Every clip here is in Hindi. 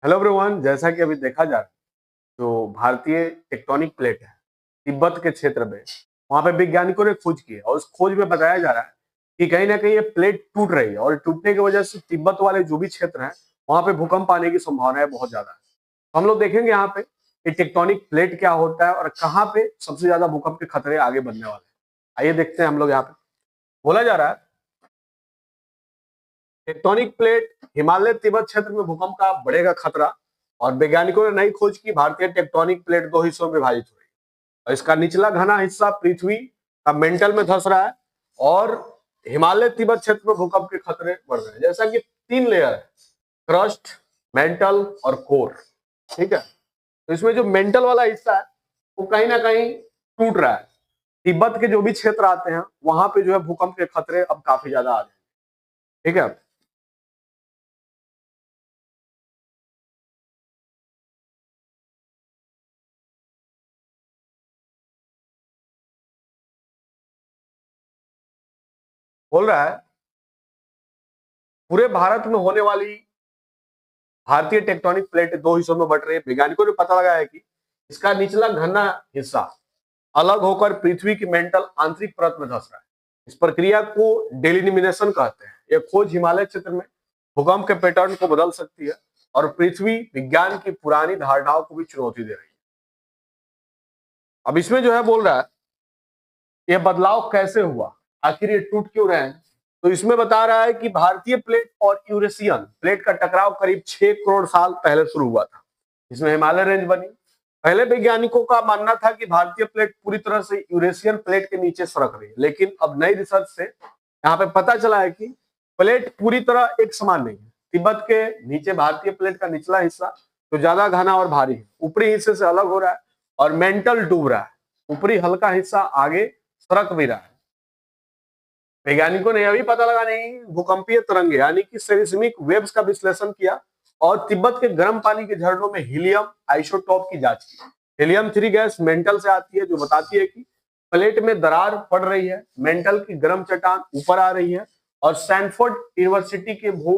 हेलो एवरीवन, जैसा कि अभी देखा जा रहा है, जो भारतीय टेक्टोनिक प्लेट है तिब्बत के क्षेत्र में, वहां पे वैज्ञानिकों ने खोज की है और उस खोज में बताया जा रहा है कि कहीं ना कहीं ये प्लेट टूट रही है और टूटने की वजह से तिब्बत वाले जो भी क्षेत्र है वहां पे भूकंप आने की संभावनाएं बहुत ज्यादा है। तो हम लोग देखेंगे यहाँ पे कि टेक्टोनिक प्लेट क्या होता है और कहाँ पे सबसे ज्यादा भूकंप के खतरे आगे बढ़ने वाले हैं। आइए देखते हैं हम लोग यहाँ पे। बोला जा रहा है टेक्टोनिक प्लेट हिमालय तिब्बत क्षेत्र में भूकंप का बढ़ेगा खतरा। और वैज्ञानिकों ने नई खोज की भारतीय टेक्टोनिक प्लेट दो हिस्सों में विभाजित हो रही है और इसका निचला घना हिस्सा पृथ्वी का मेंटल में धंस रहा है और हिमालय तिब्बत क्षेत्र में भूकंप के खतरे बढ़ रहे हैं। जैसा कि तीन लेयर है, क्रस्ट, मेंटल और कोर। ठीक है, तो इसमें जो मेंटल वाला हिस्सा है वो कहीं ना कहीं टूट रहा है। तिब्बत के जो भी क्षेत्र आते हैं वहां पे जो है भूकंप के खतरे अब काफी ज्यादा आ गए। ठीक है, बोल रहा है पूरे भारत में होने वाली भारतीय टेक्टोनिक प्लेट दो हिस्सों में बट रही है। वैज्ञानिकों ने पता लगाया है कि इसका निचला घना हिस्सा अलग होकर पृथ्वी की मेंटल आंतरिक परत में धंस रहा है। इस प्रक्रिया को डेलिमिनेशन कहते हैं। यह खोज हिमालय क्षेत्र में भूकंप के पैटर्न को बदल सकती है और पृथ्वी विज्ञान की पुरानी धारणाओं को भी चुनौती दे रही है। अब इसमें जो है बोल रहा है यह बदलाव कैसे हुआ, आखिर ये टूट क्यों रहे हैं। तो इसमें बता रहा है कि भारतीय प्लेट और यूरेशियन प्लेट का टकराव करीब 6 करोड़ साल पहले शुरू हुआ था। इसमें हिमालय रेंज बनी। पहले वैज्ञानिकों का मानना था कि भारतीय प्लेट पूरी तरह से यूरेशियन प्लेट के नीचे सरक रही है, लेकिन अब नई रिसर्च से यहाँ पे पता चला है कि प्लेट पूरी तरह एक समान नहीं है। तिब्बत के नीचे भारतीय प्लेट का निचला हिस्सा तो ज्यादा घना और भारी है, ऊपरी हिस्से से अलग हो रहा है और मेंटल डूब रहा है। ऊपरी हल्का हिस्सा आगे सरक भी रहा है। वैज्ञानिकों ने यह भी पता लगाने की भूकंपीय तरंगे यानी कि सेismic वेव्स का विश्लेषण किया और तिब्बत के गर्म पानी के झरनों में हीलियम आइसोटोप की जांच की। हीलियम 3 गैस मेंटल से आती है जो बताती है कि प्लेट में दरार पड़ रही है। मेंटल की गर्म चट्टान ऊपर आ रही है और सैनफोर्ड यूनिवर्सिटी के भू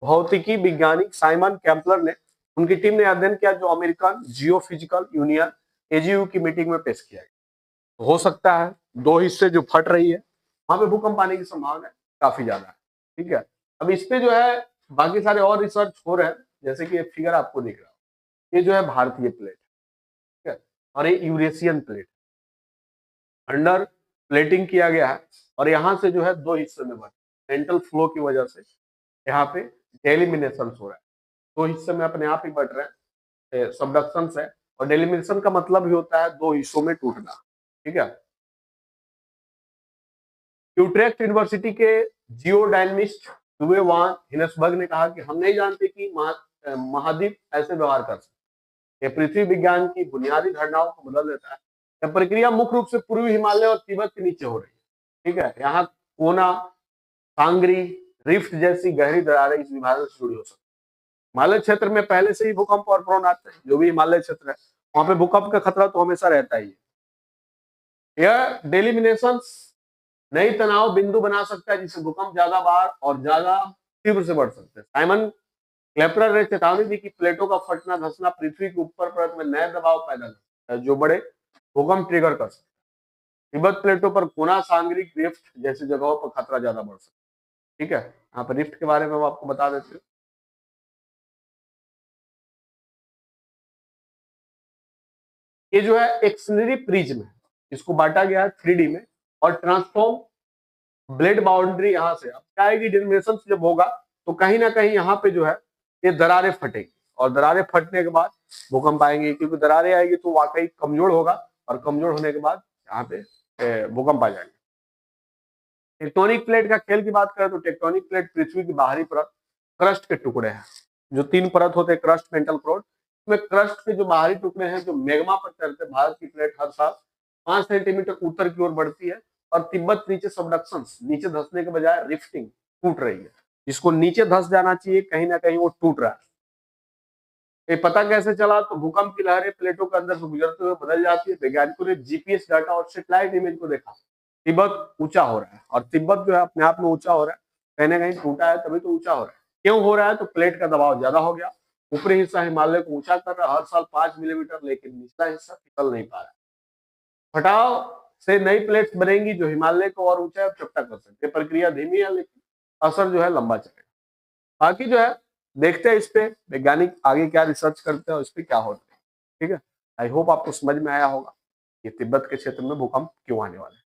भौतिकी वैज्ञानिक साइमन कैम्पलर ने उनकी टीम ने अध्ययन किया जो अमेरिकन जियोफिजिकल यूनियन एजीयू की मीटिंग में पेश किया गया। हो सकता है दो हिस्से जो फट रही है वहां पे भूकंप आने की संभावना काफी ज्यादा है। ठीक है, अब इस पे जो है बाकी सारे और रिसर्च हो रहे हैं, जैसे कि ये फिगर आपको दिख रहा है, ये जो है भारतीय प्लेट। ठीक है, और ये यूरेशियन प्लेट अंडर प्लेटिंग किया गया है और यहाँ से जो है दो हिस्से में बने मेंटल फ्लो की वजह से यहाँ पे डेलिमिनेशन हो रहा है। दो हिस्से में अपने आप ही बट रहे हैं, सबडक्शन है। और डेलिमिनेशन का मतलब ही होता है दो हिस्सों में टूटना। ठीक है, यूट्रेक्ट यूनिवर्सिटी के जियोडायनिमिस्ट हुए वान हिनसबर्ग ने कहा कि हम नहीं जानते कि महाद्वीप ऐसे व्यवहार कर सकते। यह पृथ्वी विज्ञान की बुनियादी धारणाओं को बदल देता है। यह प्रक्रिया मुख्य रूप से पूर्वी हिमालय और तिब्बत के नीचे हो रही है। ठीक है, यहाँ कोना, सांगरी, रिफ्ट जैसी गहरी दरारें इस विभाजन से जुड़ी हो सकती है। हिमालय क्षेत्र में पहले से ही भूकंप और प्रोन आते हैं। जो भी हिमालय क्षेत्र है वहां पे भूकंप का खतरा तो हमेशा रहता ही है। यह डेलिमिनेशन नई तनाव बिंदु बना सकता है जिससे भूकंप ज्यादा बार और ज्यादा तीव्र से बढ़ सकते हैं। साइमन क्लेपलर ने चेतावनी दी कि प्लेटों का फटना धंसना पृथ्वी के ऊपर परत में नए दबाव पैदा करता है जो बड़े भूकंप ट्रिगर कर सकते हैं। तिब्बत प्लेटों पर कोना, सांगरी, रिफ्ट जैसी जगहों पर खतरा ज्यादा बढ़ सकता है। ठीक है, यहाँ पर रिफ्ट के बारे में हम आपको बता देते हैं। ये जो है एक्सनरी प्रिज्म है, इसको बांटा गया है 3D में और ट्रांसफॉर्म ब्लेड बाउंड्री यहाँ से अब क्या है कि डेलिमिनेशन जब होगा तो कहीं ना कहीं यहाँ पे जो है ये दरारें फटेगी और दरारें फटने के बाद भूकंप आएंगे, क्योंकि दरारें आएगी तो वाकई कमजोर होगा और कमजोर होने के बाद यहाँ पे भूकंप आ जाएंगे। टेक्टोनिक प्लेट का खेल की बात करें तो टेक्टोनिक प्लेट पृथ्वी की बाहरी परत क्रस्ट के टुकड़े हैं। जो तीन परत होते हैं, क्रस्ट, मेंटल, क्रोड, इसमें क्रस्ट के जो बाहरी टुकड़े हैं जो मैग्मा पर तैरते हैं। भारत की प्लेट हर साल 5 सेंटीमीटर उत्तर की ओर बढ़ती है और तिब्बत नीचे सबडक्शन, नीचे धंसने के बजाय रिफ्टिंग टूट रही है। जिसको नीचे धंस जाना चाहिए कहीं ना कहीं वो टूट रहा है। ये पता कैसे चला, तो भूकंप की लहरें प्लेटों के अंदर से गुजरते हुए बदल जाती है। वैज्ञानिकों ने जीपीएस डाटा और सैटेलाइट इमेज को देखा, तिब्बत ऊंचा हो रहा है और तिब्बत जो है अपने आप में ऊंचा हो रहा है। कहीं ना कहीं टूटा है तभी तो ऊंचा हो रहा है। क्यों हो रहा है, तो प्लेट का दबाव ज्यादा हो गया, ऊपरी हिस्सा हिमालय को ऊंचा कर रहा है हर साल 5 मिलीमीटर, लेकिन निचला हिस्सा पिघल नहीं पा रहा। फटाव से नई प्लेट्स बनेंगी जो हिमालय को और ऊंचा चपटा कर सकते हैं। प्रक्रिया धीमी है लेकिन असर जो है लंबा चलेगा। बाकी जो है देखते हैं इस पे वैज्ञानिक आगे क्या रिसर्च करते हैं और इस पे क्या होता है। ठीक है, आई होप आपको समझ में आया होगा ये तिब्बत के क्षेत्र में भूकंप क्यों आने वाले हैं।